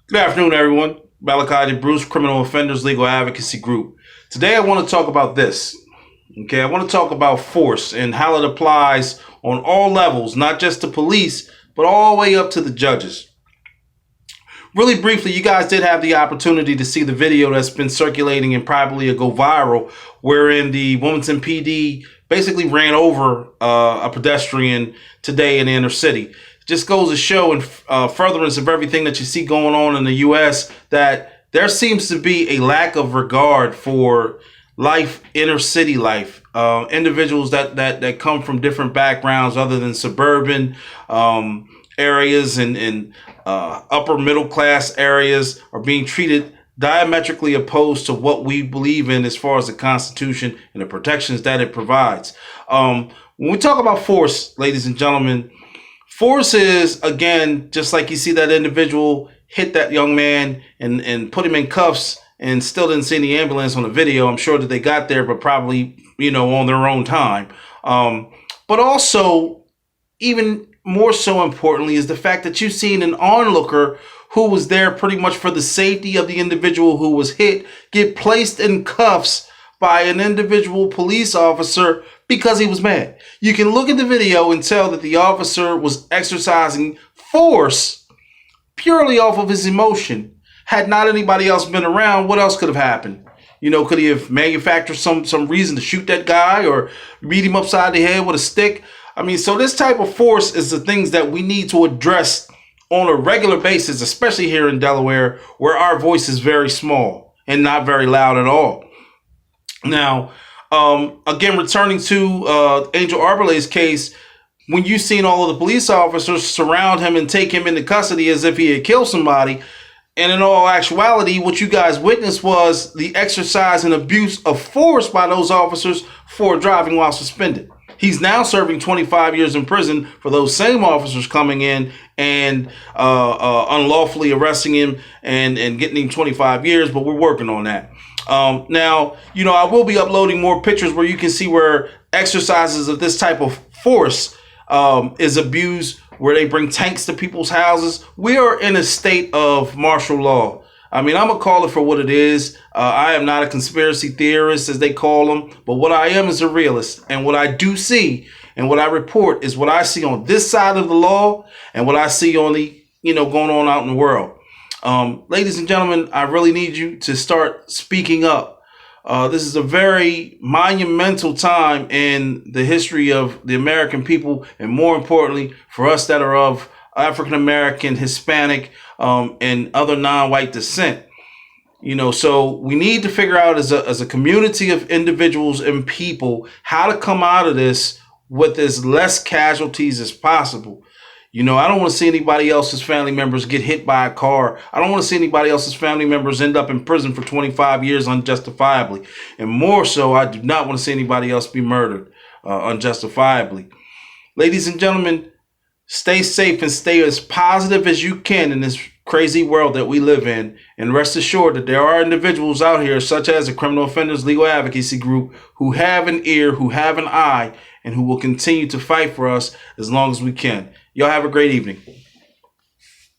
Good afternoon, everyone. Malachi Bruce, Criminal Offenders Legal Advocacy Group. Today I want to talk about this. Okay, I want to talk about force and how it applies on all levels, not just to police, but all the way up to the judges. Really briefly, you guys did have the opportunity to see the video that's been circulating and probably go viral, wherein the Wilmington PD basically ran over a pedestrian today in the inner city. Just goes to show in furtherance of everything that you see going on in the U.S. that there seems to be a lack of regard for life, inner city life. Individuals that come from different backgrounds other than suburban areas and upper middle class areas are being treated diametrically opposed to what we believe in as far as the Constitution and the protections that it provides. When we talk about force, ladies and gentlemen, force is, again, just like you see that individual hit that young man and put him in cuffs and still didn't see any ambulance on the video. I'm sure that they got there, but probably, on their own time. But also, even more so importantly, is the fact that you've seen an onlooker who was there pretty much for the safety of the individual who was hit get placed in cuffs by an individual police officer because he was mad. You can look at the video and tell that the officer was exercising force purely off of his emotion. Had not anybody else been around, what else could have happened? Could he have manufactured some reason to shoot that guy or beat him upside the head with a stick? So this type of force is the things that we need to address on a regular basis, especially here in Delaware, where our voice is very small and not very loud at all. Now, again, returning to Angel Arbole's case, when you've seen all of the police officers surround him and take him into custody as if he had killed somebody, and in all actuality, what you guys witnessed was the exercise and abuse of force by those officers for driving while suspended. He's now serving 25 years in prison for those same officers coming in and unlawfully arresting him and getting him 25 years, but we're working on that. Now, I will be uploading more pictures where you can see where exercises of this type of force is abused, where they bring tanks to people's houses. We are in a state of martial law. I'm going to call it for what it is. I am not a conspiracy theorist, as they call them, but what I am is a realist. And what I do see and what I report is what I see on this side of the law and what I see on the, going on out in the world. Ladies and gentlemen, I really need you to start speaking up. This is a very monumental time in the history of the American people, and more importantly, for us that are of African American, Hispanic, and other non-white descent. So we need to figure out as a community of individuals and people how to come out of this with as less casualties as possible. I don't want to see anybody else's family members get hit by a car. I don't want to see anybody else's family members end up in prison for 25 years unjustifiably. And more so, I do not want to see anybody else be murdered unjustifiably. Ladies and gentlemen, stay safe and stay as positive as you can in this crazy world that we live in. And rest assured that there are individuals out here, such as the Criminal Offenders Legal Advocacy Group, who have an ear, who have an eye, and who will continue to fight for us as long as we can. Y'all have a great evening.